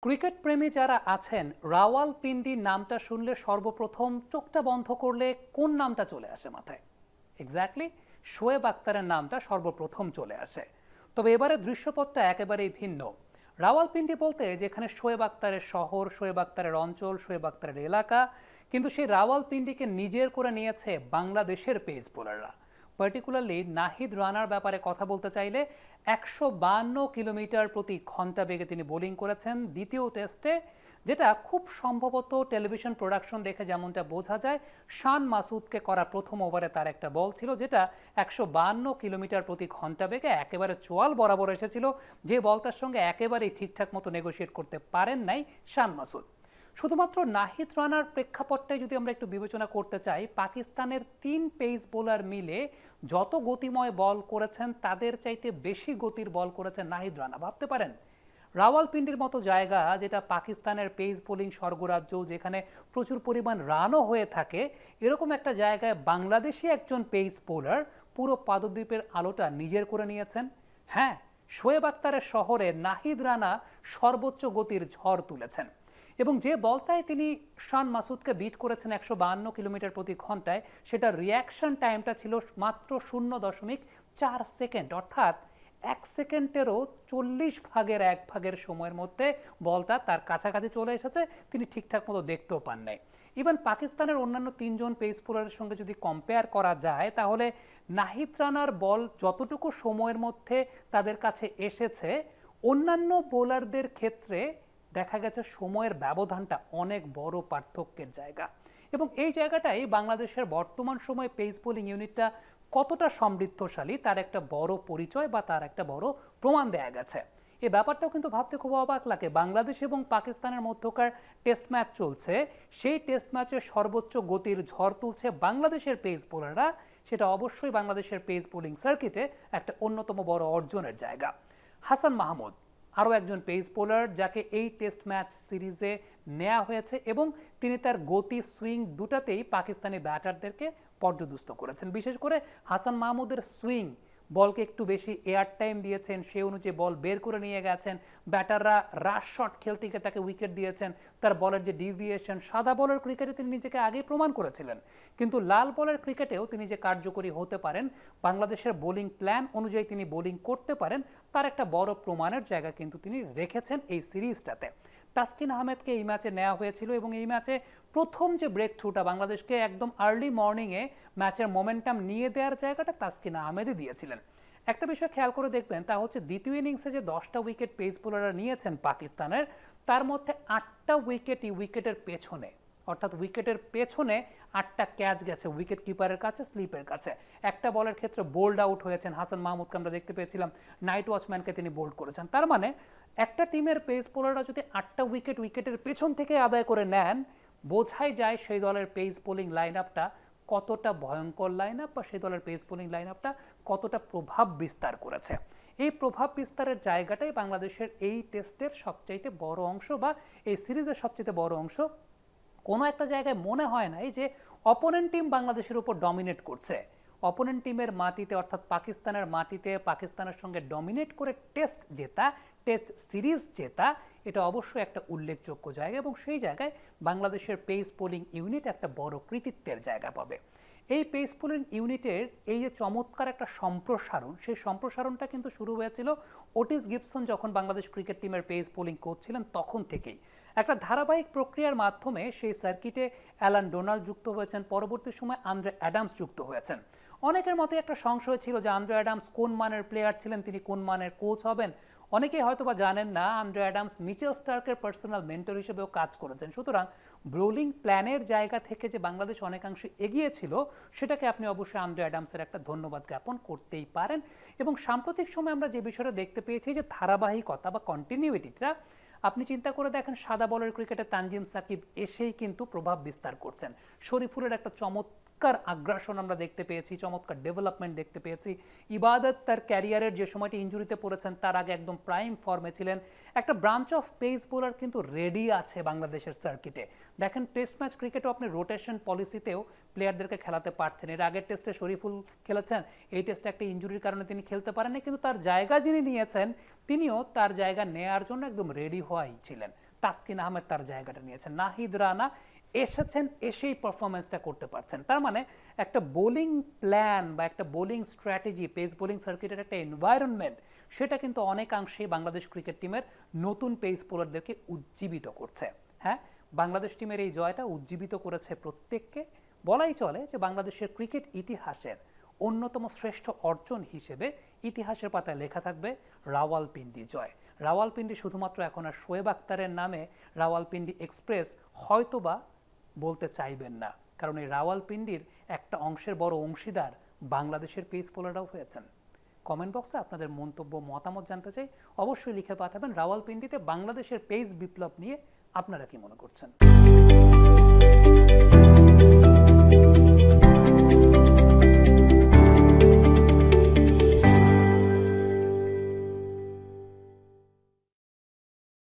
Cricket প্রেমী যারা আছেন রাওয়ালপিন্ডি নামটা শুনলে সর্বপ্রথম চোখটা বন্ধ করলে কোন নামটা চলে আসে মাথায়? এক্স্যাক্টলি শোয়েব আক্তারের নামটা সর্বপ্রথম চলে আসে। তবে এবারে দৃশ্যপটটা একেবারেই ভিন্ন। রাওয়ালপিন্ডি বলতে যেখানে শোয়েব আক্তারের শহর, শোয়েব আক্তারের অঞ্চল, শোয়েব আক্তারের এলাকা, কিন্তু সেই রাওয়ালপিন্ডিকে নিজের করে নিয়েছে বাংলাদেশের পেস বোলাররা। পার্টিকুলারলি নাহিদ রানার ব্যাপারে কথা বলতে চাইলে 152 কিলোমিটার প্রতি ঘন্টা বেগে তিনি বোলিং করেছেন দ্বিতীয় টেস্টে, যেটা খুব সম্ভবত টেলিভিশন প্রোডাকশন দেখে যেমনটা বোঝা যায় শান মাসুদকে করা প্রথম ওভারে তার একটা বল ছিল, যেটা 152 কিলোমিটার প্রতি ঘন্টা বেগে একেবারে চোয়াল বরাবর এসেছিল, যে বলটার সঙ্গে একেবারেই ঠিকঠাক মতো নেগোশিয়েট করতে পারেন নাই শান মাসুদ। শুধুমাত্র নাহিদ রানার প্রেক্ষাপটটাই যদি আমরা একটু বিবেচনা করতে চাই, পাকিস্তানের 3 পেস বোলার মিলে যত গতিময় বল করেছেন তাদের চাইতে বেশি গতির বল করেছেন নাহিদ রানা। ভাবতে পারেন রাওয়ালপিন্ডির মতো জায়গা, যেটা পাকিস্তানের পেস বোলিং স্বর্গরাজ্য, যেখানে প্রচুর পরিমাণ রানও হয়ে থাকে, এরকম একটা জায়গায় বাংলাদেশি একজন পেস বোলার পুরো পাদদ্বীপের আলোটা নিজের করে নিয়েছেন। হ্যাঁ, শোয়েব আক্তারের শহরে নাহিদ রানা সর্বোচ্চ গতির ঝড় তুলেছেন, এবং যে বলটায় তিনি শান মাসুদকে বিট করেছেন 152 কিলোমিটার প্রতি ঘন্টায়, সেটা রিয়াকশন টাইমটা ছিল মাত্র 0.4 সেকেন্ড, অর্থাৎ 1 সেকেন্ডেরও 40 ভাগের 1 ভাগের সময়ের মধ্যে বলটা তার কাছাকাছি চলে এসেছে, তিনি ঠিকঠাক মতো দেখতেও পান নাই। ইভেন পাকিস্তানের অন্যান্য 3জন পেস বোলারের সঙ্গে যদি কম্পেয়ার করা যায়, তাহলে নাহিদ রানার বল যতটুকু সময়ের মধ্যে তাদের কাছে এসেছে, অন্যান্য বোলারদের ক্ষেত্রে দেখা গেছে সময়ের ব্যবধানটা অনেক বড় পার্থক্যের জায়গা। এবং এই জায়গাটাই বাংলাদেশের বর্তমান সময়ে পেস বোলিং ইউনিটটা কতটা সমৃদ্ধশালী তার একটা বড় পরিচয় বা তার একটা বড় প্রমাণ দেয়া গেছে। এই ব্যাপারটাও কিন্তু ভাবতে খুব অবাক লাগে। বাংলাদেশ এবং পাকিস্তানের মধ্যকার টেস্ট ম্যাচ চলছে, সেই টেস্ট ম্যাচে সর্বোচ্চ গতির ঝড় তুলছে বাংলাদেশের পেস বোলাররা, সেটা অবশ্যই বাংলাদেশের পেস বোলিং সার্কিটে একটা অন্যতম বড় অর্জনের জায়গা। হাসান মাহমুদ আরও একজন পেস বোলার যাকে এই টেস্ট ম্যাচ সিরিজে নেওয়া হয়েছে, এবং তিনি তার গতি সুইং দুটাতেই পাকিস্তানি ব্যাটারদেরকে পর্যদুস্ত করেছেন। বিশেষ করে হাসান মাহমুদের সুইং, বলকে একটু বেশি এয়ার টাইম দিয়েছেন, সেই অনুযায়ী বল বের করে নিয়ে গেছেন, ব্যাটাররা রাশ শট খেলতে গিয়ে তাকে উইকেট দিয়েছেন। তার বলের যে ডিভিয়েশন, সাদা বলের ক্রিকেটে তিনি নিজেকে আগেই প্রমাণ করেছিলেন, কিন্তু লাল বলের ক্রিকেটেও তিনি যে কার্যকরী হতে পারেন, বাংলাদেশের বোলিং প্ল্যান অনুযায়ী তিনি বোলিং করতে পারেন, তার একটা বড় প্রমাণের জায়গা কিন্তু তিনি রেখেছেন এই সিরিজটাতে। তাসকিন আহমেদকে এই ম্যাচে নেওয়া হয়েছিল, এবং এই ম্যাচে প্রথম যে ব্রেক থ্রুটা বাংলাদেশকে একদম আর্লি মর্নিংয়ে ম্যাচের মোমেন্টাম নিয়ে দেওয়ার জায়গাটা তাসকিন আহমেদই দিয়েছিলেন। একটা বিষয় খেয়াল করে দেখবেন, তা হচ্ছে দ্বিতীয় ইনিংসে যে 10টা উইকেট পেস বোলাররা নিয়েছেন পাকিস্তানের, তার মধ্যে 8টা উইকেটই উইকেটের পেছনে, অর্থাৎ উইকেটের পেছনে 8টা ক্যাচ গেছে উইকেট কিপারের কাছে, স্লিপের কাছে। একটা বলের ক্ষেত্রে বোল্ড আউট হয়েছেন হাসান মাহমুদকে আমরা দেখতে পেয়েছিলাম, নাইট ওয়াচম্যানকে তিনি বোল্ড করেছেন। তার মানে একটা টিমের পেস বোলাররা যদি 8টা উইকেট উইকেটের পেছন থেকে আদায় করে নেন, বোঝাই যায় সেই দলের পেস বোলিং লাইন আপটা কতটা ভয়ঙ্কর লাইন আপ, বা সেই দলের পেস বোলিং লাইন আপটা কতটা প্রভাব বিস্তার করেছে। এই প্রভাব বিস্তারের জায়গাটাই বাংলাদেশের এই টেস্টের সবচাইতে বড় অংশ, বা এই সিরিজের সবচাইতে বড় অংশ। কোনো একটা জায়গায় মনে হয় নাই যে অপোনেন্ট টিম বাংলাদেশের উপর ডমিনেট করছে। অপোনেন্ট টিমের মাটিতে, অর্থাৎ পাকিস্তানের মাটিতে পাকিস্তানের সঙ্গে ডমিনেট করে টেস্ট জেতা, টেস্ট সিরিজ জেতা, এটা অবশ্যই একটা উল্লেখযোগ্য জায়গা, এবং সেই জায়গায় বাংলাদেশের পেস বোলিং ইউনিট একটা বড় কৃতিত্বের জায়গা পাবে। এই পেস বোলিং ইউনিটের এই যে চমৎকার একটা সম্প্রসারণ, সেই সম্প্রসারণটা কিন্তু শুরু হয়েছিল ওটিস গিবসন যখন বাংলাদেশ ক্রিকেট টিমের পেস বোলিং কোচ ছিলেন তখন থেকেই। একটা ধারাবাহিক প্রক্রিয়ার মাধ্যমে সেই সার্কিটে অ্যালান ডোনাল্ড যুক্ত হয়েছেন, পরবর্তী সময় আন্দ্রে অ্যাডামস যুক্ত হয়েছেন। অনেকের মতে একটা সংশয় ছিল যে আন্দ্রে অ্যাডামস কোন মানের প্লেয়ার ছিলেন, তিনি কোন মানের কোচ হবেন। অনেকেই হয়তো বা জানেন না, আন্দ্রে অ্যাডামস মিচেল স্টার্কের পার্সোনাল মেন্টর হিসেবেও কাজ করেছেন। সুতরাং বোলিং প্ল্যানের জায়গা থেকে যে বাংলাদেশ অনেকাংশে এগিয়ে ছিল, সেটাকে আপনি অবশ্যই আন্দ্রে অ্যাডামসের একটা ধন্যবাদ জ্ঞাপন করতেই পারেন। এবং সাম্প্রতিক সময় আমরা যে বিষয়টা দেখতে পেয়েছি, যে ধারাবাহিকতা বা কন্টিনিউইটিটা, আপনি চিন্তা করে দেখেন সাদা বলের ক্রিকেটে তানজিম সাকিব এসেই কিন্তু প্রভাব বিস্তার করছেন। শরীফুলের একটা চমৎকার আগ্রাসন আমরা দেখতে পেয়েছি, চমৎকার ডেভেলপমেন্ট দেখতে পেয়েছি। ইবাদত তার ক্যারিয়ারের যে সময়টি ইনজুরিতে পড়েছেন, তার আগে একদম প্রাইম ফর্মে ছিলেন। একটা ব্রাঞ্চ অফ পেস বোলার কিন্তু রেডি আছে বাংলাদেশের সার্কিটে। দেখেন টেস্ট ম্যাচ ক্রিকেটও আপনি রোটেশন পলিসিতেও প্লেয়ারদেরকে খেলাতে পারছেন। এর আগের টেস্টে শরীফুল খেলেছেন, এই টেস্টে একটা ইনজুরির কারণে তিনি খেলতে পারেননি, কিন্তু তার জায়গা যিনি নিয়েছেন, তিনিও তার জায়গা নেয়ার জন্য একদম রেডি হওয়াই ছিলেন। তাসকিন আহমেদ তার জায়গাটা নিয়েছেন, নাহিদ রানা এসেছেন, এসেই পারফরমেন্সটা করতে পারছেন। তার মানে একটা বোলিং প্ল্যান বা একটা বোলিং স্ট্র্যাটেজি, পেস বোলিং সার্কিটের একটা এনভায়রনমেন্ট, সেটা কিন্তু অনেকাংশেই বাংলাদেশ ক্রিকেট টিমের নতুন পেস বোলারদেরকে উজ্জীবিত করছে। হ্যাঁ, বাংলাদেশ টিমের এই জয়টা উজ্জীবিত করেছে প্রত্যেককে। বলাই চলে যে বাংলাদেশের ক্রিকেট ইতিহাসের অন্যতম শ্রেষ্ঠ অর্জন হিসেবে ইতিহাসের পাতায় লেখা থাকবে রাওয়ালপিন্ডি জয়। রাওয়ালপিন্ডি শুধুমাত্র এখন আর শোয়েব আক্তারের নামে রাওয়ালপিন্ডি এক্সপ্রেস হয়তোবা বলতে চাইবেন না, কারণ এই রাওয়ালপিন্ডির একটা অংশের বড় অংশীদার বাংলাদেশের পেস বোলাররাও হয়েছেন। কমেন্ট বক্সে আপনাদের মন্তব্য, মতামত জানতে চাই, অবশ্যই লিখে পাঠাবেন। রাওয়ালপিন্ডিতে বাংলাদেশের পেস বিপ্লব নিয়ে আপনারা কি মনে করছেন?